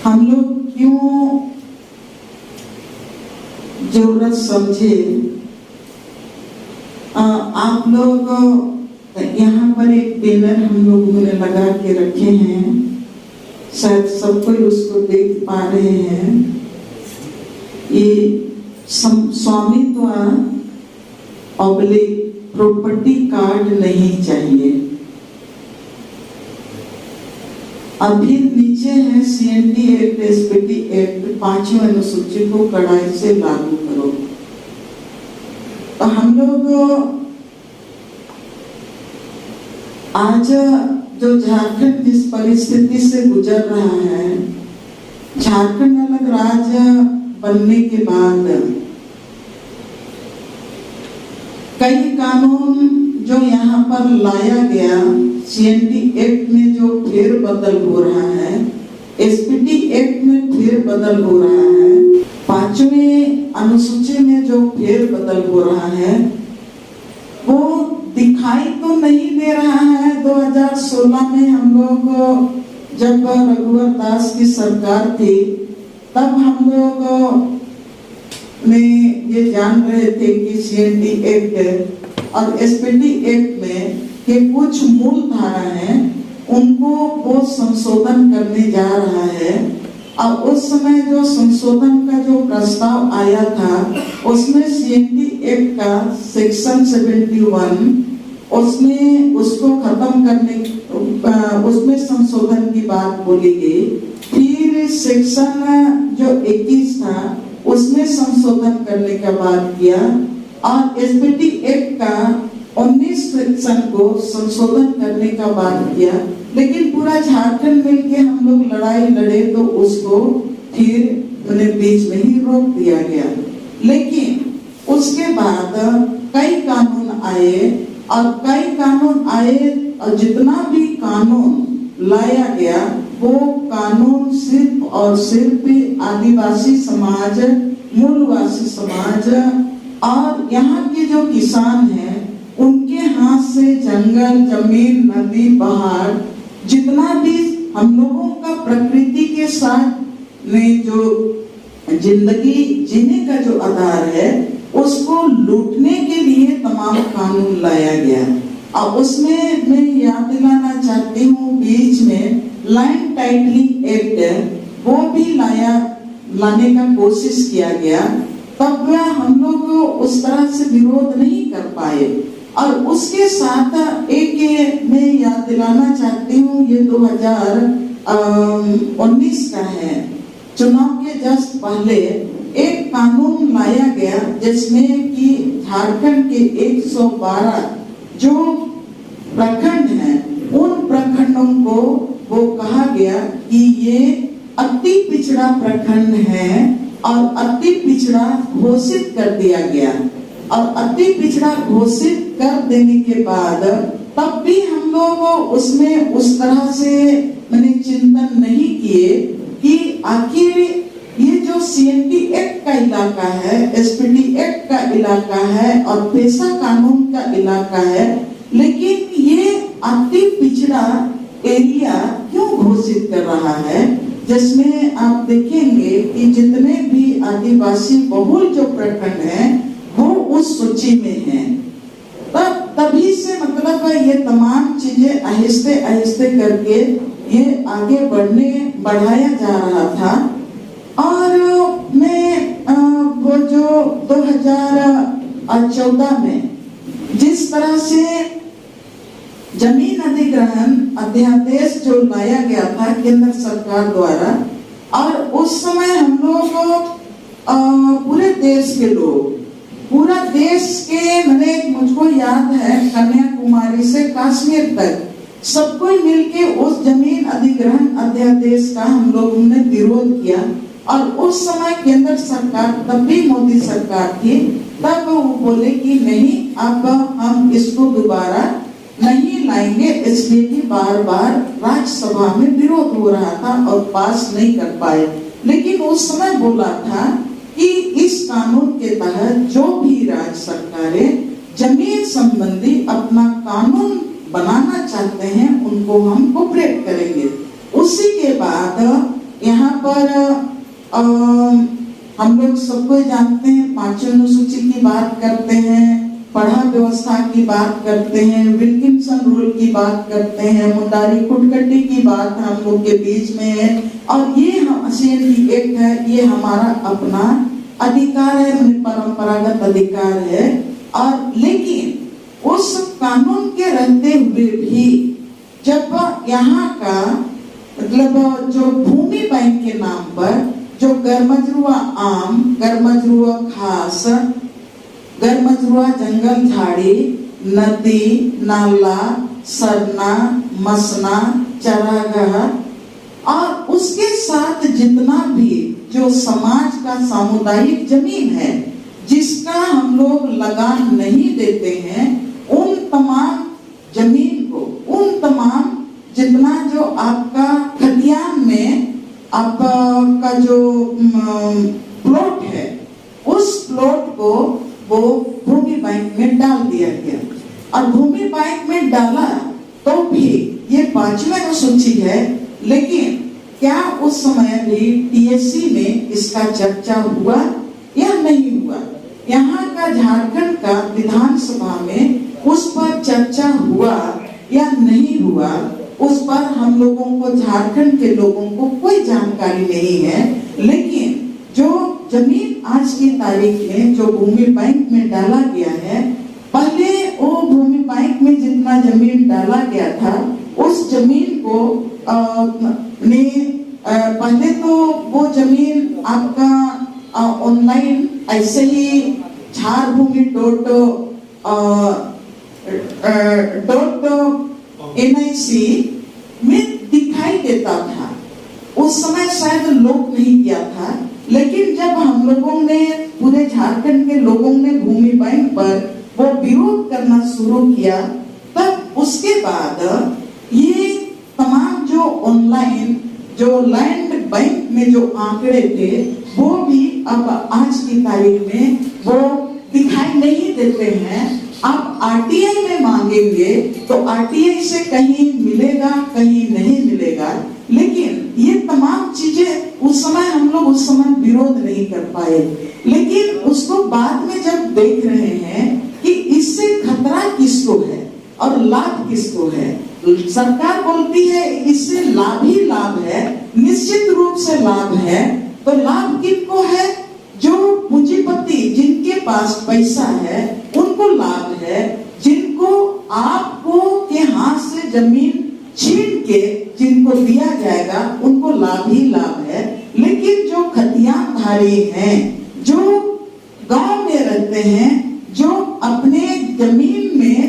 हम लोग क्यों जरूरत समझे। आप लोग यहाँ पर एक बैनर हम लोगों ने लगा के रखे हैं, शायद सब कोई उसको देख पा रहे हैं। ये स्वामित्व ऑब्लिक प्रॉपर्टी कार्ड नहीं चाहिए। अभी नीचे है CND एक्ट, SPT एक्ट, 5वीं अनुसूची को कड़ाई से लागू करो। तो हम लोग आज जो झारखंड जिस परिस्थिति से गुजर रहा है, झारखंड अलग राज्य बनने के बाद कई कानून जो यहाँ पर लाया गया, CND एक्ट में जो फेरबदल हो रहा है, SPT एक्ट में फेरबदल हो रहा है, 5वीं अनुसूची में जो फेरबदल हो रहा है, वो दिखाई तो नहीं दे रहा है। 2016 में हम लोग जब रघुवर दास की सरकार थी, तब हम लोग ने ये जान रहे थे कि CND एक्ट और SPT एक्ट में के कुछ मूल धारा हैं, उनको वो संशोधन करने जा रहा है। और उस समय जो संशोधन का जो प्रस्ताव आया था, उसमें CND एक्ट का सेक्शन 71, उसमें उसको खत्म करने, उसमें संशोधन की बात बोली गई। फिर सेक्शन जो 21 था, उसमें संशोधन करने का बात किया और SPT एक्ट का 19 सेक्शन को संशोधन करने का बात किया। लेकिन पूरा झारखंड मिलके हम लोग लड़ाई लड़े तो उसको फिर उन्हें बीच में ही रोक दिया गया। लेकिन उसके बाद कई कानून आए और जितना भी कानून लाया गया, वो कानून सिर्फ और सिर्फ आदिवासी समाज, मूलवासी समाज और यहाँ के जो किसान हैं, उनके हाथ से जंगल, जमीन, नदी, पहाड़, जितना भी हम लोगों का प्रकृति के साथ में जो जिंदगी जीने का जो आधार है, उसको लूटने के लिए तमाम कानून लाया गया। और उसमें मैं याद दिलाना चाहती हूँ, बीच में लैंड टाइटलिंग एक्ट वो भी लाने का कोशिश किया गया। तब हम लोग उस तरह से विरोध नहीं कर पाए। और उसके साथ एक मैं याद दिलाना चाहती हूँ, ये 2019 का है, चुनाव के जस्ट पहले एक कानून लाया गया, जिसमें कि झारखंड के 112 जो प्रखंड हैं, उन प्रखंडों को वो कहा गया कि ये अति पिछड़ा प्रखंड है और अति पिछड़ा घोषित कर दिया गया। और अति पिछड़ा घोषित कर देने के बाद तब भी हम लोग उसमें उस तरह से मैंने चिंतन नहीं किए कि आखिर ये जो CND एक्ट का इलाका है, SPT एक्ट का इलाका है और पेशा कानून का इलाका है, लेकिन ये अति पिछड़ा एरिया क्यों घोषित कर रहा है, जिसमें आप देखेंगे कि जितने भी आदिवासी बहुल जो प्रखंड हैं, वो उस सूची में हैं। तभी से मतलब ये तमाम चीजें आहिस्ते आहिस्ते करके ये आगे बढ़ाया जा रहा था। और मैं वो जो 2014 में जिस तरह से जमीन अधिग्रहण अध्यादेश जो लाया गया था केंद्र सरकार द्वारा, और उस समय हम लोग पूरे देश के लोग, पूरा देश के मैंने मुझको याद है कन्याकुमारी से कश्मीर तक सब कोई मिलके उस जमीन अधिग्रहण अध्यादेश का हम लोगों ने विरोध किया। और उस समय केंद्र सरकार, तब भी मोदी सरकार थी, तब वो बोले कि नहीं, अब हम इसको दोबारा नहीं लाएंगे, इसलिए कि बार बार राज्यसभा में विरोध हो रहा था और पास नहीं कर पाए। लेकिन उस समय बोला था कि इस कानून के तहत जो भी राज्य सरकारें जमीन संबंधी अपना कानून बनाना चाहते हैं, उनको हम कोऑपरेट करेंगे। उसी के बाद यहाँ पर हम लोग सबको जानते हैं, पांचों अनुसूची की बात करते हैं, पढ़ा व्यवस्था की बात करते हैं, विल्किंसन रूल की बात करते हैं, मुंडारी कुटकटी की बात हम लोग के बीच में है। और ये CNT एक्ट है, ये हमारा अपना अधिकार है, परंपरागत अधिकार है। और लेकिन उस कानून के रहते हुए भी जब यहाँ का मतलब जो भूमि बैंक के नाम पर जो गरमजरुआ आम, गरमजरुआ घास, गरमजरुआ जंगल झाड़ी, नदी नाला, सरना, मसना, चरागाह और उसके साथ जितना भी जो समाज का सामुदायिक जमीन है जिसका हम लोग लगान नहीं देते हैं, उन तमाम जमीन को, उन तमाम जितना जो आपका खतियान में आपका जो प्लॉट है, उस प्लॉट को वो भूमि बैंक में डाल दिया गया। और भूमि बैंक में डाला तो भी ये 5वें अनुसूची है, लेकिन क्या उस समय भी TSC में इसका चर्चा हुआ या नहीं हुआ? यहाँ का झारखंड का विधानसभा में उस पर चर्चा हुआ या नहीं हुआ, उस पर हम लोगों को, झारखंड के लोगों को कोई जानकारी नहीं है। लेकिन जो जमीन आज की तारीख में जो भूमि बैंक में डाला गया है, पहले वो भूमि बैंक में जितना जमीन डाला गया था उस जमीन को पहले तो वो जमीन आपका ऑनलाइन ऐसे ही झारभूमि.nic में दिखाई देता था। उस समय शायद लोग नहीं किया था, लेकिन जब हम लोगों ने, पूरे झारखंड के लोगों ने भूमि बैंक पर वो विरोध करना शुरू किया, तब उसके बाद ये तमाम जो ऑनलाइन जो लैंड बैंक में जो आंकड़े थे वो भी अब आज की तारीख में वो दिखाई नहीं देते हैं। आप RTI में मांगेंगे तो RTI से कहीं मिलेगा, कहीं नहीं मिलेगा। लेकिन ये तमाम चीजें उस समय हम लोग उस समय विरोध नहीं कर पाए, लेकिन उसको बाद में जब देख रहे हैं कि इससे खतरा किसको है और लाभ किसको है, सरकार बोलती है इससे लाभ ही लाभ है, निश्चित रूप से लाभ है। तो लाभ किनको है? जो पूंजीपति, जिनके पास पैसा है उनको लाभ है, जिनको आपको के हाथ से जमीन छीन के जिनको दिया जाएगा उनको लाभ ही लाभ है। लेकिन जो खतियानधारी हैं, जो गांव में रहते हैं, जो अपने जमीन में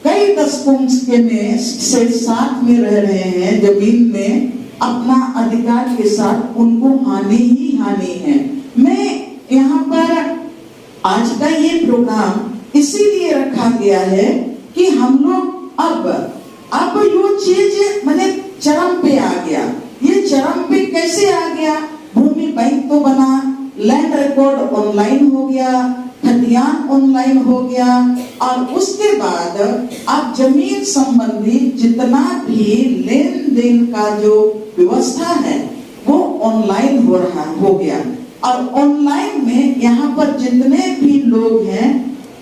कई दशकों से साथ में रह रहे हैं, जमीन में अपना अधिकार के साथ, उनको हानि ही हानि है। मैं यहाँ पर आज का ये प्रोग्राम इसीलिए रखा गया है कि हम लोग अब यो चीज मैंने चरम पे आ गया। ये चरम पे कैसे आ गया? भूमि बैंक तो बना, लैंड रिकॉर्ड ऑनलाइन हो गया, खतियान ऑनलाइन हो गया, और उसके बाद अब जमीन संबंधी जितना भी लेन देन का जो व्यवस्था है वो ऑनलाइन हो गया। और ऑनलाइन में यहाँ पर जितने भी लोग हैं,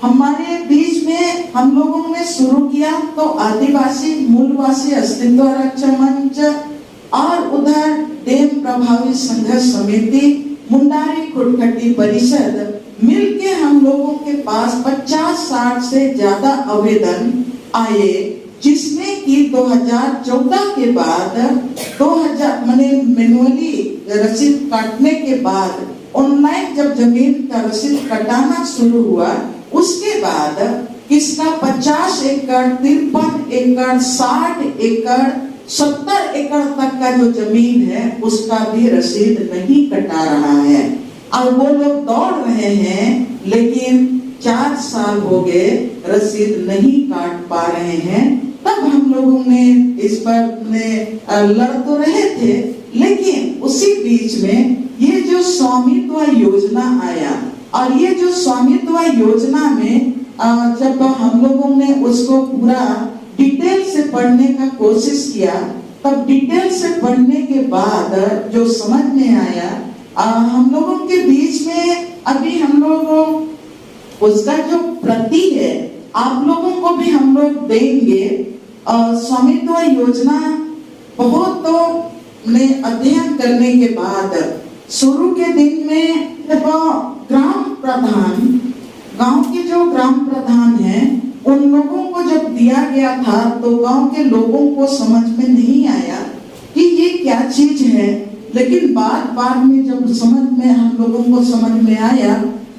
हमारे बीच में हम लोगों ने शुरू किया तो आदिवासी मूलवासी अस्तित्व रक्षा मंच और उधर डेम प्रभावी संघर्ष समिति, मुंडारी कुटकटी परिषद मिलके हम लोगों के पास 50-60 से ज्यादा आवेदन आए, जिसमें कि 2014 के बाद 2000 मैनुअली रसीद काटने के बाद ऑनलाइन जब जमीन का रसीद कटाना शुरू हुआ, उसके बाद किसका 50 एकड़, 53 एकड़, 60 एकड़, 70 एकड़ तक का जो जमीन है उसका भी रसीद नहीं कटा रहा है। और वो लोग दौड़ रहे हैं, लेकिन 4 साल हो गए रसीद नहीं काट पा रहे हैं। तब हम लोगों ने इस पर लड़ तो रहे थे, लेकिन उसी बीच में ये जो स्वामित्व योजना आया, और ये जो स्वामित्व योजना में जब हम लोगों ने उसको पूरा डिटेल से पढ़ने का कोशिश किया, तब डिटेल से पढ़ने के बाद जो समझ में आया, हम लोगों के बीच में अभी हम लोग उसका जो प्रति है आप लोगों को भी हम लोग देंगे। स्वामित्व योजना बहुत ने अध्ययन करने के बाद शुरू के दिन में जब ग्राम प्रधान, गांव के जो ग्राम प्रधान हैं उन लोगों को जब दिया गया था तो गांव के लोगों को समझ में नहीं आया कि ये क्या चीज है। लेकिन बाद में जब समझ में हम लोगों को समझ में आया,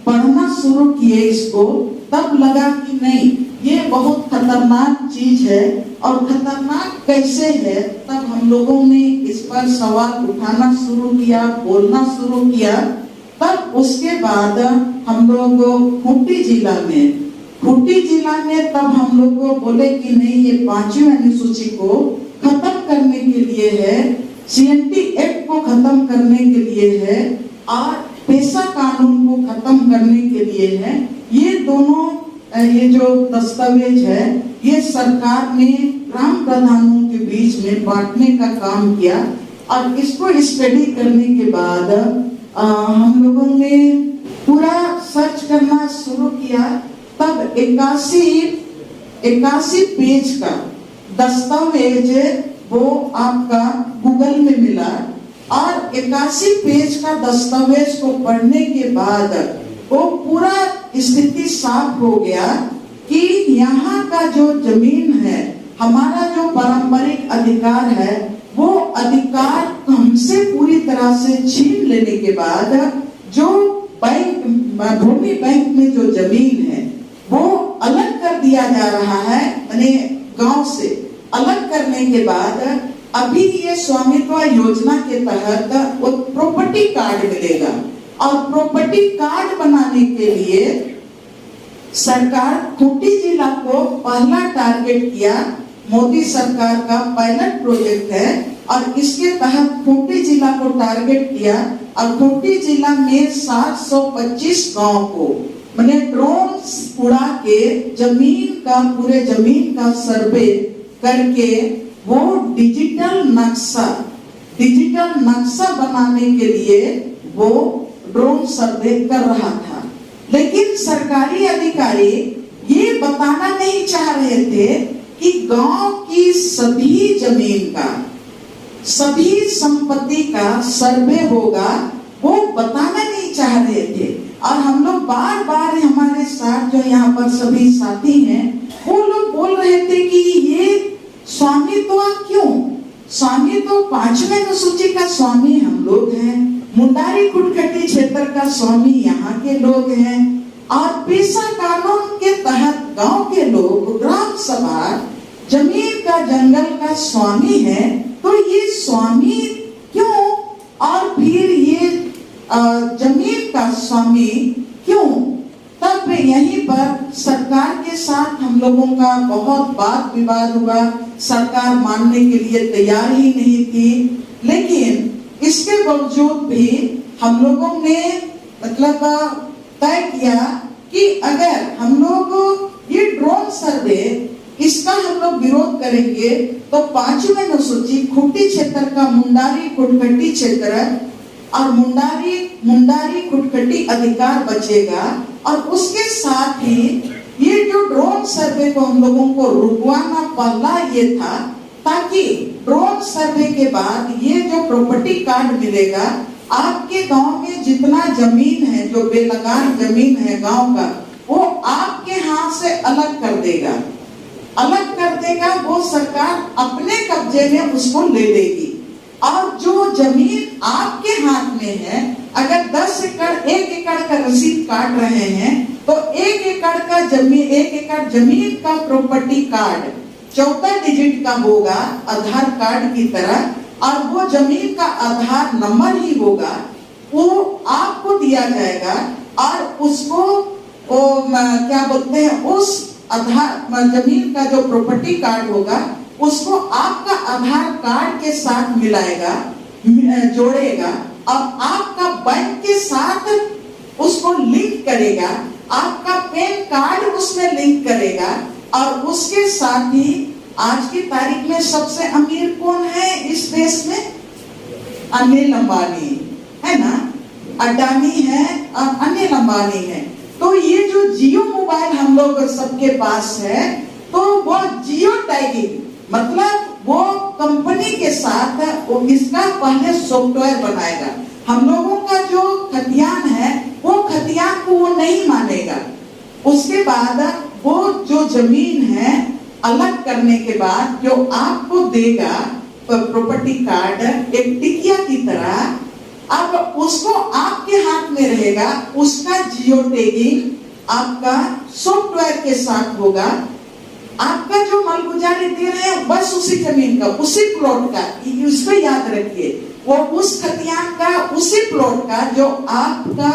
पढ़ना शुरू किए इसको, तब लगा कि नहीं ये बहुत खतरनाक चीज है। और खतरनाक कैसे है, तब हम लोगों ने इस पर सवाल उठाना शुरू किया, बोलना शुरू किया। तब उसके बाद हम लोग खूंटी जिला में तब हम लोग बोले कि नहीं ये 5वीं अनुसूची को खत्म करने के लिए है, सीएनटी एक्ट को खत्म करने के लिए है और पेशा कानून को खत्म करने के लिए है। ये दोनों ये जो दस्तावेज है ये सरकार ने ग्राम प्रधानों के बीच में बांटने का काम किया। और इसको स्टडी करने के बाद हम लोगों ने पूरा सर्च करना शुरू किया। तब 81 पेज का दस्तावेज वो आपका गूगल में मिला और 81 पेज का दस्तावेज को पढ़ने के बाद वो पूरा स्थिति साफ हो गया कि यहाँ का जो जमीन है, हमारा जो पारंपरिक अधिकार है, वो अधिकार हमसे पूरी तरह से छीन लेने के बाद जो भूमि बैंक में जो जमीन है वो अलग कर दिया जा रहा है। यानी गांव से अलग करने के बाद अभी ये स्वामित्व योजना के तहत वो प्रॉपर्टी कार्ड मिलेगा। और प्रॉपर्टी कार्ड बनाने के लिए सरकार खूंटी जिला को पहला टारगेट किया। मोदी सरकार का पायलट प्रोजेक्ट है और इसके तहत खूंटी जिला को टारगेट किया। और खूंटी जिला में 725 गांव को मैंने ड्रोन उड़ा के पूरे जमीन का सर्वे करके वो डिजिटल नक्शा बनाने के लिए वो ड्रोन सर्वे कर रहा था। लेकिन सरकारी अधिकारी ये बताना नहीं चाह रहे थे कि गांव की सभी जमीन का, सभी संपत्ति का सर्वे होगा, वो बताना नहीं चाह रहे थे। और हम लोग बार हमारे साथ जो यहाँ पर सभी साथी हैं वो लोग बोल रहे थे कि ये स्वामित्व क्यों? स्वामित्व 5वीं अनुसूची का स्वामी हम लोग हैं, मुंडारी कुटकटी क्षेत्र का स्वामी यहाँ के लोग हैं और पेशा कानून के तहत गांव के लोग ग्राम सभा जमीन का जंगल का स्वामी है। तो ये स्वामी क्यों और फिर ये जमीन का स्वामी क्यों? तब यहीं पर सरकार के साथ हम लोगों का बहुत बात विवाद हुआ। सरकार मानने के लिए तैयार ही नहीं थी। लेकिन इसके बावजूद भी हम लोगों ने मतलब तय किया कि अगर हम लोग ये ड्रोन सर्वे इसका हम लोग विरोध करेंगे तो 5वीं अनुसूची खूंटी क्षेत्र का मुंडारी कुटकटी क्षेत्र और मुंडारी कुटकटी अधिकार बचेगा। और उसके साथ ही ये जो ड्रोन सर्वे को हम लोगों को रुकवाना पहला ये था ताकि ड्रोन सर्वे के बाद ये जो प्रॉपर्टी कार्ड मिलेगा, आपके गांव में जितना जमीन है, जो बेलगान जमीन है गांव का, वो आपके हाथ से अलग कर देगा। वो सरकार अपने कब्जे में उसको ले लेगी। और जो जमीन आपके हाथ में है, अगर 10 एकड़ 1 एकड़ का रसीद काट रहे हैं तो 1 एकड़ जमीन का प्रॉपर्टी कार्ड 14 डिजिट का होगा आधार कार्ड की तरह, और वो जमीन का आधार नंबर ही होगा, वो आपको दिया जाएगा। और उसको क्या बोलते हैं, उस आधार जमीन का जो प्रॉपर्टी कार्ड होगा उसको आपका आधार कार्ड के साथ मिलाएगा, जोड़ेगा और आपका बैंक के साथ उसको लिंक करेगा, आपका पैन कार्ड उसमें लिंक करेगा और उसके साथ ही आज की तारीख में सबसे अमीर कौन है इस देश में? अनिल अंबानी है ना, अडानी है और अनिल अंबानी है। तो ये जो जियो मोबाइल हम लोग सबके पास है, तो वो जियो टैगिंग मतलब वो कंपनी के साथ वो इसका पहले सॉफ्टवेयर बनाएगा। हम लोगों का जो खतियान है वो खतियान को वो नहीं मानेगा। उसके बाद वो जो जमीन है अलग करने के बाद जो आपको देगा प्रॉपर्टी कार्ड एक टिकिया की तरह, अब उसको आपके हाथ में रहेगा। उसका जियो टैगिंग आपका सॉफ्टवेयर के साथ होगा। आपका जो मालगुजारी दे रहे हैं बस उसी जमीन का, उसी प्लॉट का, उसको याद रखिए, वो उस खतियान का, उसी प्लॉट का जो आपका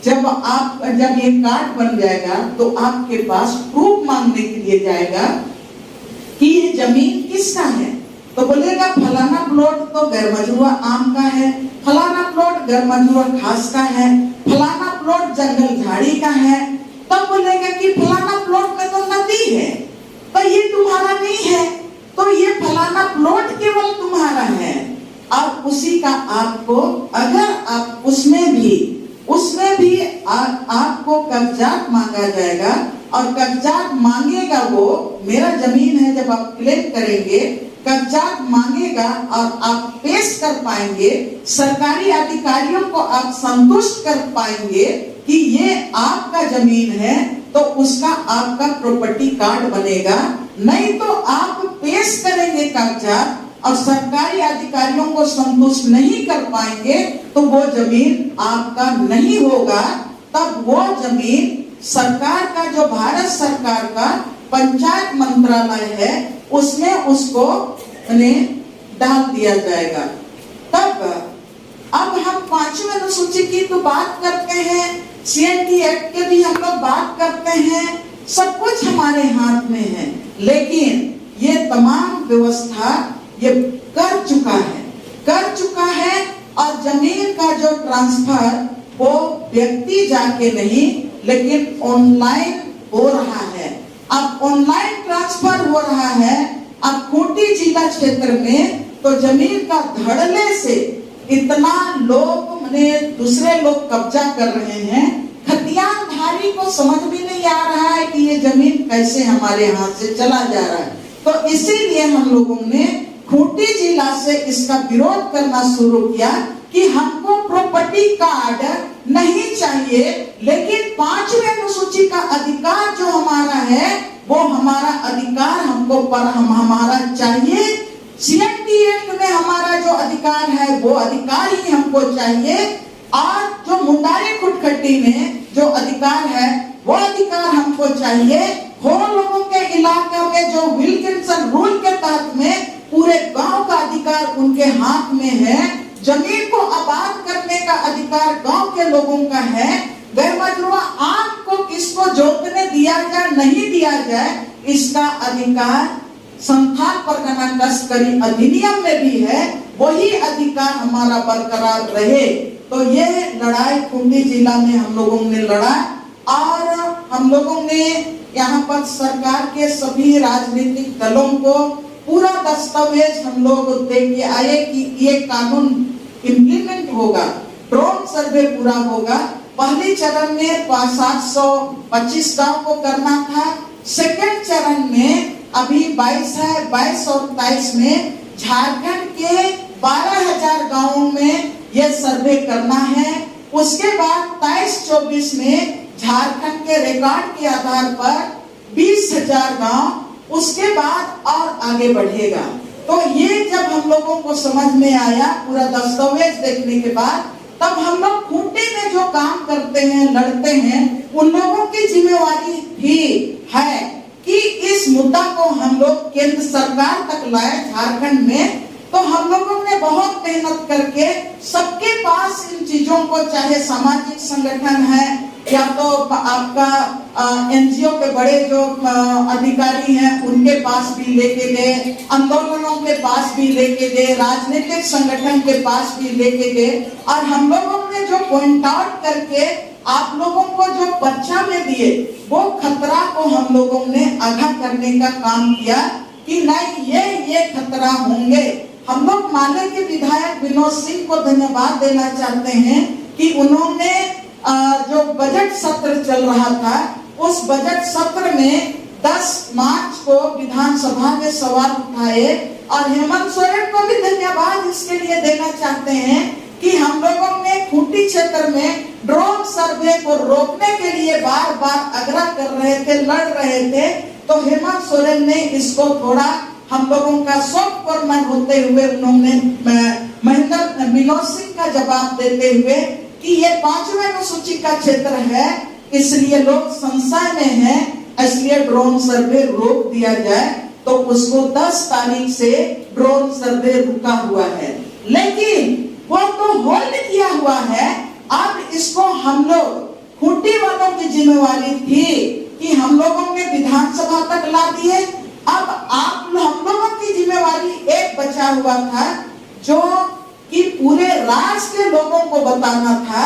जब ये कार्ड बन जाएगा तो आपके पास प्रूफ मांगने के लिए जाएगा कि ये जमीन किसका है। तो बोलेगा फलाना प्लॉट तो गैरमजरूआ आम का है, फलाना प्लॉट गैरमजरूआ घास का है, फलाना प्लॉट जंगल झाड़ी का है। तब बोलेगा कि फलाना प्लॉट में तो नदी है, तो ये तुम्हारा नहीं है, तो ये फलाना प्लॉट केवल तुम्हारा है। और उसी का आपको अगर आप उसमें भी आपको कागजात मांगा जाएगा और कागजात मांगेगा वो मेरा जमीन है, जब आप क्लेम करेंगे कागजात मांगेगा और आप पेश कर पाएंगे, सरकारी अधिकारियों को आप संतुष्ट कर पाएंगे कि ये आपका जमीन है, तो उसका आपका प्रॉपर्टी कार्ड बनेगा। नहीं तो आप पेश करेंगे कागजात और सरकारी अधिकारियों को संतुष्ट नहीं कर पाएंगे तो वो जमीन आपका नहीं होगा। तब वो जमीन सरकार का, जो भारत सरकार का पंचायत मंत्रालय है, उसमें उसको डाल दिया जाएगा। तब अब हम 5वीं अनुसूची की तो बात करते हैं, CNT एक्ट के भी हम लोग बात करते हैं, सब कुछ हमारे हाथ में है। लेकिन ये तमाम व्यवस्था ये कर चुका है और जमीन का जो ट्रांसफर वो व्यक्ति जाके नहीं लेकिन ऑनलाइन हो रहा है। अब ऑनलाइन ट्रांसफर हो रहा है। अब खूंटी जिला क्षेत्र में तो जमीन का धड़ल्ले से इतना लोग दूसरे लोग कब्जा कर रहे हैं, खतियानधारी को समझ भी नहीं आ रहा है कि ये जमीन कैसे हमारे हाथ से चला जा रहा है। तो इसीलिए हम लोगों ने खूंटी जिला से इसका विरोध करना शुरू किया कि हमको प्रॉपर्टी कार्ड नहीं चाहिए, लेकिन 5वीं अनुसूची का अधिकार जो हमारा है वो हमारा अधिकार हमको हमारा चाहिए। CNT एक्ट में हमारा जो अधिकार है वो अधिकार ही हमको चाहिए, और जो मुंडारी खुटखट्टी में जो अधिकार है वो अधिकार हमको चाहिए। हो लोगों के इलाके में जो विल्किंसन रूल के तहत में पूरे गांव का अधिकार उनके हाथ में है। जमीन को आबाद करने का अधिकार गांव के लोगों का है। गैरमजरूआ आम को किसको जोतने दिया जाए नहीं दिया जाए, इसका अधिकार संथाल परगना तस्करी अधिनियम में भी है। वही अधिकार हमारा बरकरार रहे। तो ये लड़ाई खूंटी जिला में हम लोगों ने लड़ा, और हम लोगों ने यहाँ पर सरकार के सभी राजनीतिक दलों को पूरा दस्तावेज हम लोग दे के आए कि ये कानून इम्प्लीमेंट होगा, ड्रोन सर्वे पूरा होगा। पहले चरण में 725 गांव को करना था। सेकंड चरण में अभी 22 है, 22 और 23 में झारखंड के 12,000 गांवों में यह सर्वे करना है। उसके बाद 23-24 में झारखंड के रिकॉर्ड के आधार पर 20,000 गांव, उसके बाद और आगे बढ़ेगा। तो ये जब हम लोगों को समझ में आया पूरा दस्तावेज देखने के बाद, तब हम लोग खूंटी में जो काम करते हैं, लड़ते हैं, उन लोगों की जिम्मेवारी भी है कि इस मुद्दा को हम लोग केंद्र सरकार तक लाए झारखंड में। तो हम लोगों ने बहुत मेहनत करके सबके पास इन चीजों को, चाहे सामाजिक संगठन है या तो आपका NGO के बड़े जो अधिकारी हैं उनके पास भी लेके गए, आंदोलनों के पास भी लेके गए, राजनीतिक संगठन के पास भी लेके गए, और हम लोगों ने जो पॉइंट आउट करके आप लोगों को जो पर्चा में दिए वो खतरा को हम लोगों ने आधा करने का काम किया। कि नहीं ये खतरा होंगे। हम लोग माले के विधायक विनोद सिंह को धन्यवाद देना चाहते हैं कि उन्होंने जो बजट सत्र चल रहा था, उस बजट सत्र में 10 मार्च को विधानसभा में सवाल उठाए, और हेमंत सोरेन को भी धन्यवाद इसके लिए देना चाहते हैं कि हम लोगों ने खूंटी क्षेत्र में ड्रोन सर्वे को रोकने के लिए बार बार आग्रह कर रहे थे, लड़ रहे थे, तो हेमंत सोरेन ने इसको थोड़ा हम लोगों का सॉफ्ट कॉर्नर होते हुए उन्होंने महेंद्र विनोद सिंह का जवाब देते हुए कि ये 5वें अनुसूची का क्षेत्र है, इसलिए लोग संशय में है, इसलिए ड्रोन सर्वे रोक दिया जाए। तो उसको 10 तारीख से ड्रोन सर्वे रुका हुआ है, लेकिन वो तो होल्ड किया हुआ है। अब इसको हम लोग खूंटी वालों की जिम्मेवारी थी कि हम लोगों ने विधानसभा तक ला दिए। अब हम लोगों की जिम्मेवारी एक बचा हुआ था, जो कि पूरे राज्य के लोगों को बताना था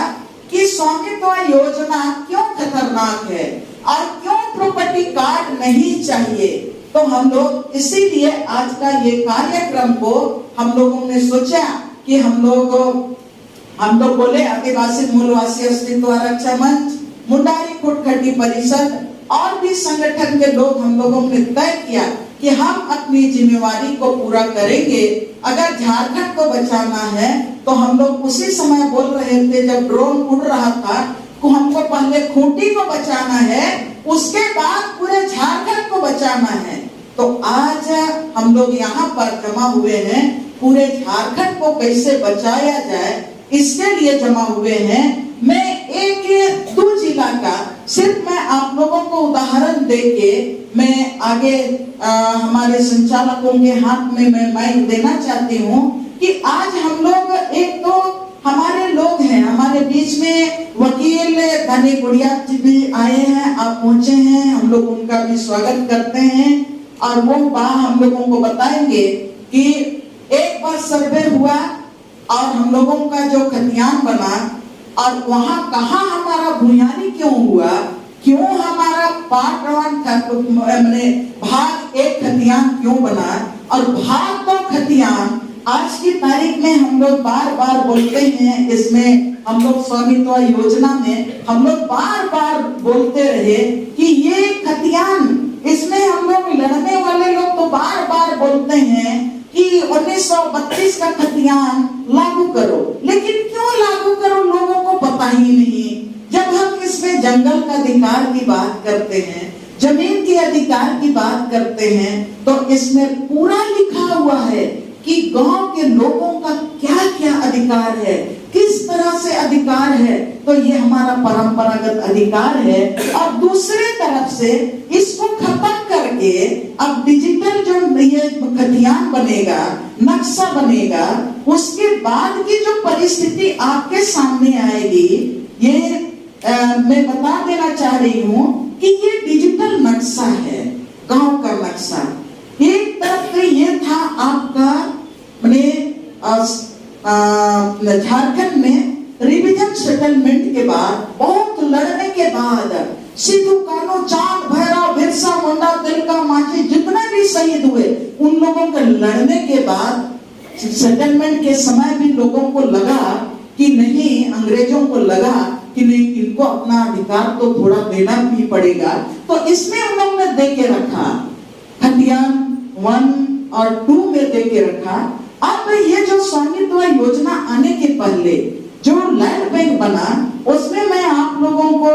कि स्वामित्व योजना क्यों खतरनाक है और क्यों प्रॉपर्टी कार्ड नहीं चाहिए। तो हम लोग इसीलिए आज का ये कार्यक्रम को हम लोगों ने सोचा कि हम लोग बोले आदिवासी मूलवासी अस्तित्व आरक्षण मंच, मुंडारी खुटखटी परिषद और भी संगठन के लोग हम लोगों ने तय किया कि हम अपनी जिम्मेवारी को पूरा करेंगे। अगर झारखंड को बचाना है तो हम लोग उसी समय बोल रहे थे जब ड्रोन उड़ रहा था कि हमको पहले खूंटी को बचाना है, उसके बाद पूरे झारखंड को बचाना है। तो आज हम लोग यहाँ पर जमा हुए हैं, पूरे झारखंड को कैसे बचाया जाए इसके लिए जमा हुए हैं। मैं एक 2 जिला का सिर्फ मैं आप लोगों को उदाहरण देके मैं आगे हमारे संचालकों के हाथ में मैं माइक देना चाहती हूँ कि आज हम लोग एक तो हमारे लोग हैं, हमारे बीच में वकील धनी गुड़िया जी भी आए हैं, आप पहुंचे हैं, हम लोग उनका भी स्वागत करते हैं। और वो हम लोगों को बताएंगे कि एक बार सर्वे हुआ और हम लोगों का जो खतियान बना और वहां कहाँ हमारा भूयानी क्यों हुआ, क्यों हमारा पार्ट 1 भाग 1 खतियान क्यों बना और भाग 2 खतियान आज की तारीख में हम लोग बार बार बोलते हैं। इसमें हम लोग स्वामित्व योजना में हम लोग बार बार बोलते रहे कि ये खतियान, इसमें हम लोग लड़ने वाले लोग तो बार बार बोलते हैं कि 1932 का खतियान लागू करो, लेकिन क्यों लागू करो लोगों को पता ही नहीं। जब हम इसमें जंगल का अधिकार की बात करते हैं, जमीन के अधिकार की बात करते हैं, तो इसमें पूरा लिखा हुआ है कि गांव के लोगों का क्या क्या अधिकार है, किस तरह से अधिकार है। तो ये हमारा परंपरागत अधिकार है। और दूसरे तरफ से इसको खत्म करके अब डिजिटल जो ये खतियान बनेगा, नक्शा बनेगा, उसके बाद की जो परिस्थिति आपके सामने आएगी, ये मैं बता देना चाह रही हूँ कि ये डिजिटल नक्शा है, गांव का नक्शा। एक तरफ से ये था आपका झारखंड में रिविजन सेटलमेंट के बाद, बहुत लड़ने के बाद, सिद्धू कान्हू, चांद भैरव, बिरसा मुंडा, तिलका मांझी जितने भी शहीद हुए, उन लोगों के लड़ने के बाद सेटलमेंट के समय भी लोगों को लगा कि नहीं, अंग्रेजों को लगा कि नहीं, इनको अपना अधिकार तो थोड़ा देना भी पड़ेगा। तो इसमें उन्होंने दे के रखा, खतियान 1 और 2 में दे के रखा। अब ये जो स्वामित्व योजना आने के पहले जो लैंड बैंक बना, उसमें मैं आप लोगों को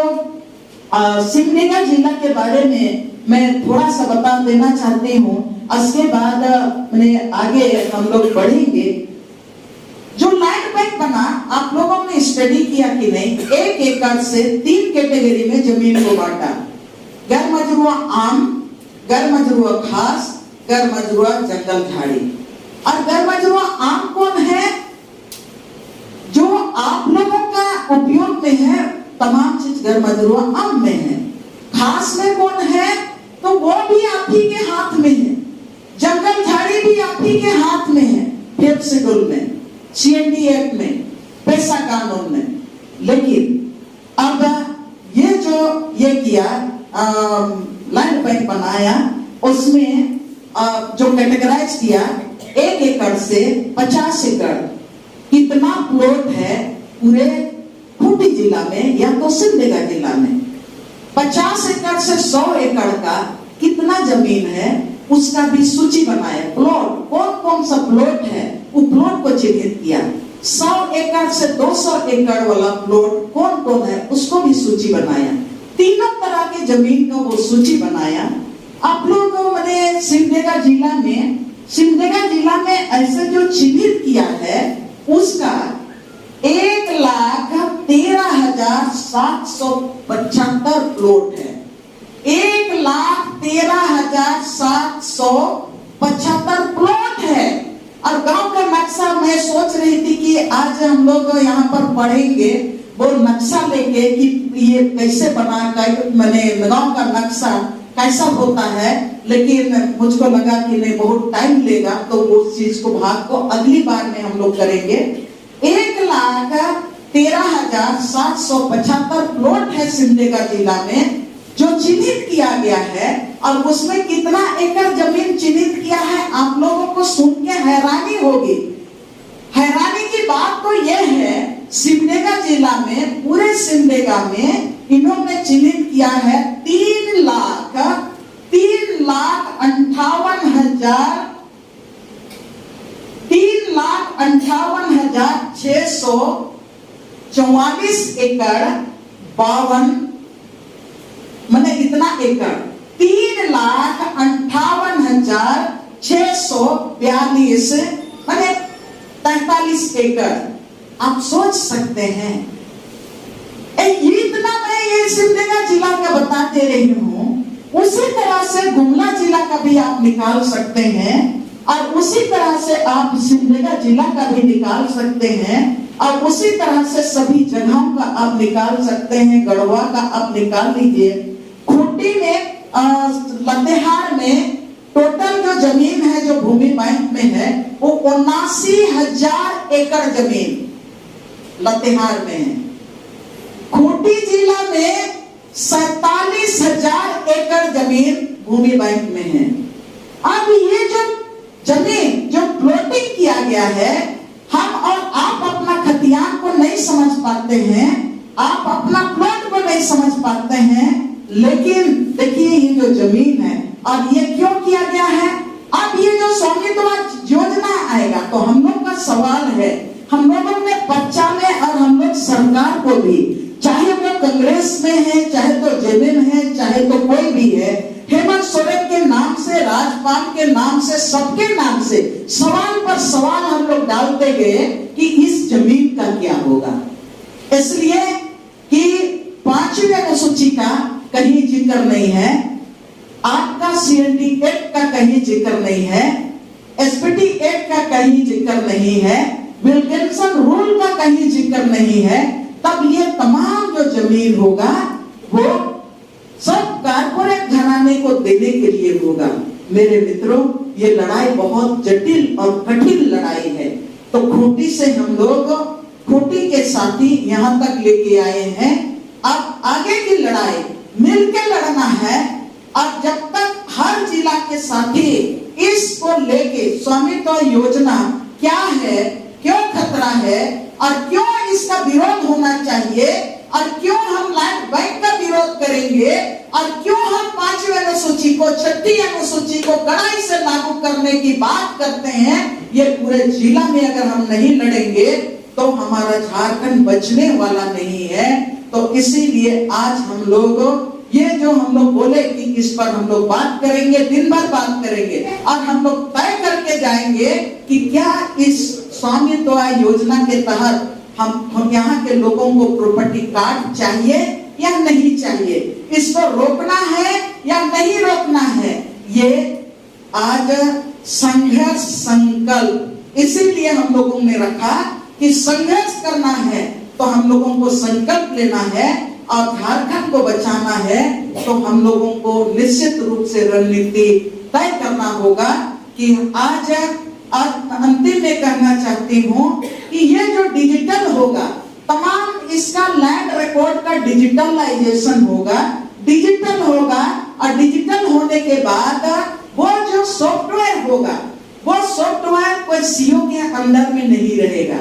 सिमडेगा जिला के बारे में मैं थोड़ा सा बता देना चाहती हूँ। उसके बाद आगे हम लोग बढ़ेंगे। जो लैंड बैंक बना, आप लोगों ने स्टडी किया कि नहीं, 1 एकड़ से 3 कैटेगरी में जमीन को बांटा। गैर मजरूआ आम, गैर मजरूआ खास, गैर मजरूआ जंगल झाड़ी। और गैर मजरूआ आम कौन है? जो आप लोगों का उपयोग में है, तमाम चीज गैर मजरूआ आम में है। खास में कौन है? तो वो भी आप ही के हाथ में है। जंगल झाड़ी भी आप ही के हाथ में है, 5th शेड्यूल में, CND एक्ट में, पैसा कानून में। लेकिन अब ये जो ये किया, लैंड बैंक बनाया, उसमें जो कैटेगराइज किया 1 एकड़ से 50 एकड़ कितना प्लॉट है पूरे खूंटी जिला में या तो सिमडेगा जिला में। 50 एकड़ से 100 एकड़ का कितना जमीन है उसका भी सूची बनाया। प्लॉट कौन कौन सा प्लॉट है वो प्लॉट को चिन्हित किया। 100 एकड़ से 200 एकड़ वाला प्लॉट कौन कौन है उसको भी सूची बनाया। तीनों तरह के जमीन का वो सूची बनाया। आप लोगों ने सिमडेगा जिला में ऐसे जो चिन्हित किया है उसका 1,13,775 प्लॉट है। 1,13,775 प्लॉट है। और गांव का नक्शा मैं सोच रही थी कि आज हम लोग यहाँ पर पढ़ेंगे वो नक्शा लेके कि ये कैसे बना, मैंने गांव का नक्शा कैसा होता है, लेकिन मुझको लगा कि नहीं बहुत टाइम लेगा तो उस चीज को भाग को अगली बार में हम लोग करेंगे। 1,13,775 प्लॉट है सिमडेगा जिला में जो चिन्हित किया गया है। और उसमें कितना एकड़ जमीन चिन्हित किया है आप लोगों को सुन के हैरानी होगी। हैरानी की बात तो यह है सिमडेगा जिला में, पूरे सिमडेगा में इन्होंने चिन्हित किया है 3,58,644 एकड़ 52 मैंने इतना एकड़ 3,58,642 मैंने 43 एकड़। आप सोच सकते हैं इतना मैं ये सिमडेगा जिला का बता दे रही हूँ। उसी तरह से गुमला जिला का भी आप निकाल सकते हैं और उसी तरह से आप सिमडेगा जिला का भी निकाल सकते हैं और उसी तरह से सभी जगहों का आप निकाल सकते हैं। गढ़वा का आप निकाल लीजिए। खूंटी में लतेहार में टोटल जो जमीन है जो भूमि बैंक में है वो 79,000 एकड़ जमीन लतेहार में है। खूंटी जिला में 47,000 एकड़ जमीन भूमि बैंक में है। अब ये जो जमीन जो प्लॉटिंग किया गया है, हम और आप अपना खतियान को नहीं समझ पाते हैं, आप अपना प्लॉट को नहीं समझ पाते हैं, लेकिन देखिए ये जो जमीन है और ये क्यों किया गया है। अब ये जो स्वामित्व योजना आएगा तो हम लोग का सवाल है, हम लोगों ने पर्चा में और हम लोग सरकार को भी, चाहे वो कांग्रेस में है, चाहे तो जेडीएम है, चाहे तो कोई भी है, हेमंत सोरेन के नाम से, राजपाल के नाम से, सबके नाम से सवाल पर सवाल हम लोग डालते गए कि इस जमीन का क्या होगा। इसलिए कि 5वीं अनुसूची का कहीं जिक्र नहीं है, आपका सीएनडी एक्ट का कहीं जिक्र नहीं है, एसपीटी एक्ट का कहीं जिक्र नहीं है, विल्किंसन रूल का कहीं जिक्र नहीं है। तब ये तमाम जो जमीन होगा वो सब कारपोरेट घराने को देने के लिए होगा। मेरे मित्रों, ये लड़ाई बहुत जटिल और कठिन लड़ाई है। तो खूंटी से हम लोग खूंटी के साथी यहाँ तक लेके आए हैं। अब आगे की लड़ाई मिलकर लड़ना है। और जब तक हर जिला के साथी इसको लेके स्वामित्व योजना क्या है, क्यों खतरा है और क्यों इसका विरोध होना चाहिए और क्यों हम लैंड बैंक का विरोध करेंगे और क्यों हम 5वीं अनुसूची को, 6ठी अनुसूची को कड़ाई से लागू करने की बात करते हैं, ये पूरे जिला में अगर हम नहीं लड़ेंगे तो हमारा झारखंड बचने वाला नहीं है। तो इसीलिए आज हम लोग ये जो हम लोग बोले कि इस पर हम लोग बात करेंगे, दिन भर बात करेंगे और हम लोग तय करके जाएंगे कि क्या इस स्वामित्व योजना के तहत हम यहाँ के लोगों को प्रॉपर्टी कार्ड चाहिए या नहीं चाहिए, इसको रोकना है या नहीं रोकना है। ये आज संघर्ष संकल्प इसीलिए हम लोगों ने रखा कि संघर्ष करना है तो हम लोगों को संकल्प लेना है और झारखंड को बचाना है तो हम लोगों को निश्चित रूप से रणनीति तय करना होगा। कि आज अंतिम में कहना चाहती हूँ कि ये जो डिजिटल होगा, तमाम इसका लैंड रिकॉर्ड का डिजिटलाइजेशन होगा, डिजिटल होगा और डिजिटल होने के बाद वो जो सॉफ्टवेयर होगा, वो सॉफ्टवेयर कोई सीओ के अंदर में नहीं रहेगा।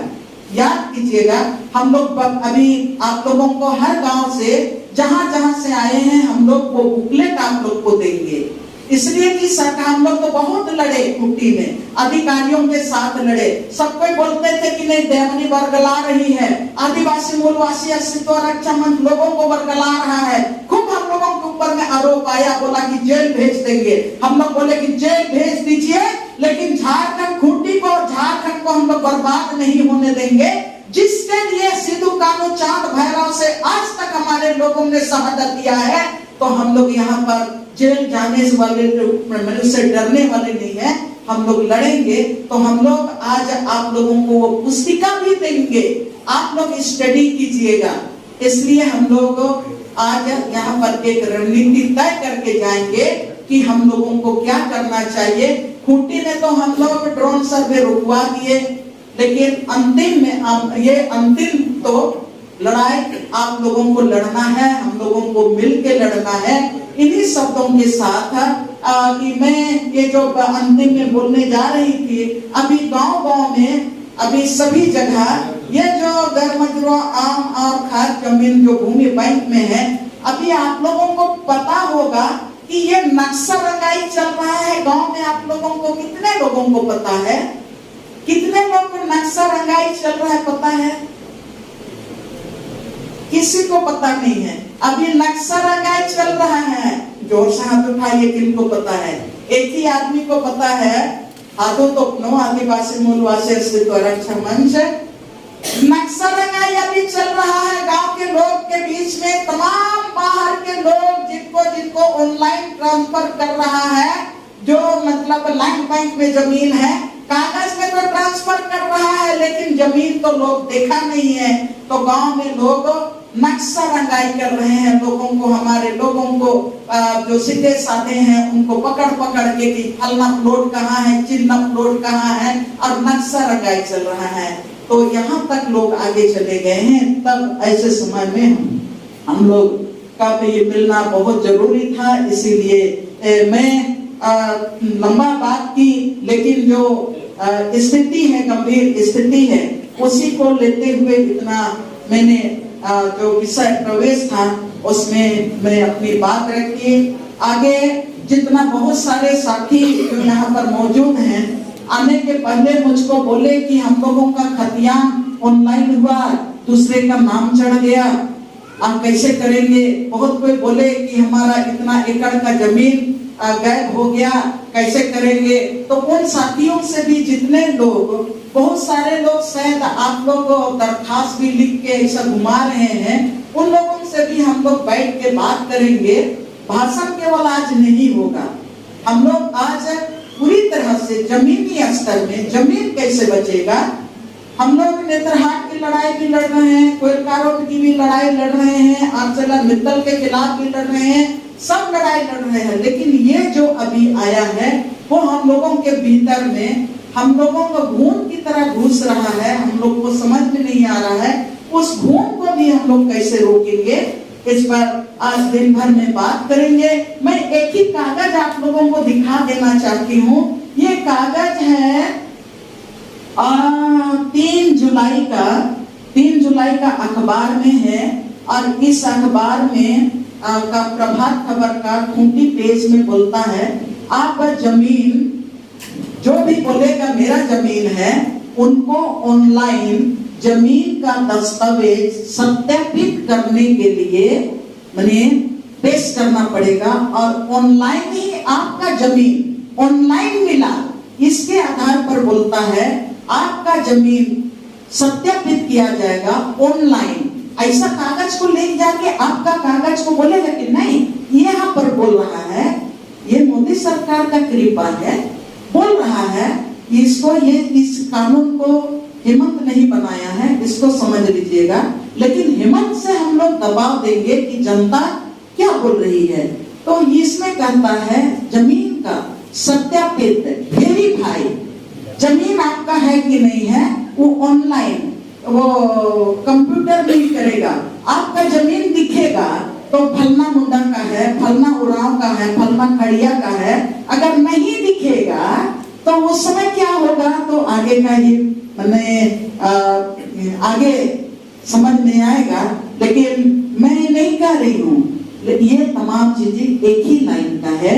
याद कीजिएगा, हम लोग अभी आप लोगों को हर गांव से जहां जहां से आए हैं हम लोग वो बुकलेट आप लोग को देंगे। इसलिए कि सरकार, हम लोग तो बहुत लड़े कुट्टी में, अधिकारियों के साथ लड़े। सब कोई बोलते थे कि नहीं देवनी बरगला रही है, आदिवासी मूलवासी अस्तित्व रक्षा मंच लोगों को बरगला रहा है। खूब हम लोगों के ऊपर में आरोप आया, बोला कि जेल भेज देंगे। हम लोग बोले कि जेल भेज दीजिए, लेकिन झारखंड खूंटी को, झारखंड को हम लोग बर्बाद नहीं होने देंगे। जिसके लिए सिद्धू कान्हू चांद भैरव से आज तक हमारे लोगों ने शहादत दिया है, तो हम लोग यहाँ पर जेल जाने वाले से डरने वाले नहीं है। हम लोग लड़ेंगे। तो हम लोग आज आप लोगों को वो पुस्तिका भी देंगे, आप लोग स्टडी कीजिएगा। इसलिए हम लोग आज यहाँ पर एक रणनीति तय करके जाएंगे कि हम लोगों को क्या करना चाहिए। खूंटी में तो हम लोग ड्रोन सर्वे रुकवा दिए, लेकिन अंतिम में ये अंतिम तो लड़ाई आप लोगों को लड़ना है, हम लोगों को मिलके लड़ना है। इन्हीं शब्दों के साथ कि मैं ये जो अंतिम में बोलने जा रही थी, अभी गांव-गांव में अभी सभी जगह ये जो गैरमजरूआ आम और खास जमीन जो भूमि बैंक में है, अभी आप लोगों को पता होगा कि ये नक्शा रंगाई चल रहा है गांव में। आप लोगों को, कितने लोगों को पता है? कितने लोगों को नक्शा रंगाई चल रहा है पता है? किसी को पता नहीं है। अभी नक्शा रंगाई चल रहा है। जोर से हाथ उठाइए किनको पता है। एक ही आदमी को पता है, हाथों तो अपनो आदिवासी मूलवासी अस्तित्व रक्षा मंच। नक्शा रंगाई अभी चल रहा है गांव के लोग के बीच में। तमाम बाहर के लोग जिनको ऑनलाइन ट्रांसफर कर रहा है, जो मतलब लैंड बैंक में जमीन है, कागज में तो ट्रांसफर कर रहा है, लेकिन जमीन तो लोग देखा नहीं है। तो गांव में लोग नक्शा रंगाई कर रहे हैं। लोगों को, हमारे लोगों को जो सीधे साधे हैं उनको पकड़ पकड़ के कि फलना प्लॉट कहाँ है, चिन्ह प्लॉट कहाँ है, और नक्शा रंगाई चल रहा है। तो यहाँ तक लोग आगे चले गए हैं। तब ऐसे समय में हम लोग का ये मिलना बहुत जरूरी था। इसीलिए मैं लंबा बात की, लेकिन जो स्थिति है, गंभीर स्थिति है, उसी को लेते हुए इतना मैंने जो विषय प्रवेश था उसमें मैं अपनी बात रखी। आगे जितना बहुत सारे साथी जो यहाँ पर मौजूद हैं, आने के पहले मुझको बोले कि हम लोगों का खतियान ऑनलाइन हुआ, दूसरे का नाम चढ़ गया, हम कैसे करेंगे। बहुत कोई बोले कि हमारा इतना एकड़ का जमीन गायब हो गया, कैसे करेंगे। तो उन साथियों से भी जितने लोग, बहुत सारे लोग शायद आप लोग दरखास्त भी लिख के ऐसा घुमा रहे हैं, उन लोगों से भी हम लोग बैठ के बात करेंगे। भाषण केवल आज नहीं होगा, हम लोग आज पूरी तरह से जमीनी स्तर में जमीन कैसे बचेगा। हम लोग नेत्रहाट की लड़ाई भी लड़ रहे हैं, कोयलकारों की भी लड़ाई लड़ रहे हैं, आर्सेलरमित्तल के खिलाफ भी लड़ रहे हैं, सब लड़ाई लड़ रहे हैं। लेकिन ये जो अभी आया है वो हम लोगों के भीतर में, हम लोगों को घूम की तरह घुस रहा है, हम लोग को समझ में नहीं आ रहा है। उस घूम को भी हम लोग कैसे रोकेंगे, इस पर आज दिन भर में बात करेंगे। मैं एक ही कागज आप लोगों को दिखा देना चाहती हूँ। ये कागज है 3 जुलाई का अखबार में है, और इस अखबार में का प्रभात खबर का खूंटी पेज में बोलता है, आप जमीन, जो भी बोलेगा मेरा जमीन है, उनको ऑनलाइन जमीन का दस्तावेज सत्यापित करने के लिए माने पेश करना पड़ेगा, और ऑनलाइन ही आपका जमीन ऑनलाइन मिला, इसके आधार पर बोलता है आपका जमीन सत्यापित किया जाएगा ऑनलाइन। ऐसा कागज को ले जाके आपका कागज को बोलेगा कि नहीं, ये यहाँ पर बोल रहा है, ये मोदी सरकार का कृपा है, बोल रहा है इसको, ये इस कानून को हेमंत नहीं बनाया है, इसको समझ लीजिएगा। लेकिन हेमंत से हम लोग दबाव देंगे कि जनता क्या बोल रही है। तो इसमें कहता है जमीन का सत्यापित, वेरीफाई, जमीन आपका है कि नहीं है, वो ऑनलाइन, वो कंप्यूटर नहीं करेगा, आपका जमीन दिखेगा। तो तो फलना मुंडा का है, फलना उराव का है, फलना खड़िया का है, अगर नहीं दिखेगा तो उस समय क्या होगा, तो आगे का ये मैंने आगे समझ में आएगा। लेकिन मैं नहीं कह रही हूँ, ये तमाम चीजें एक ही लाइन का है।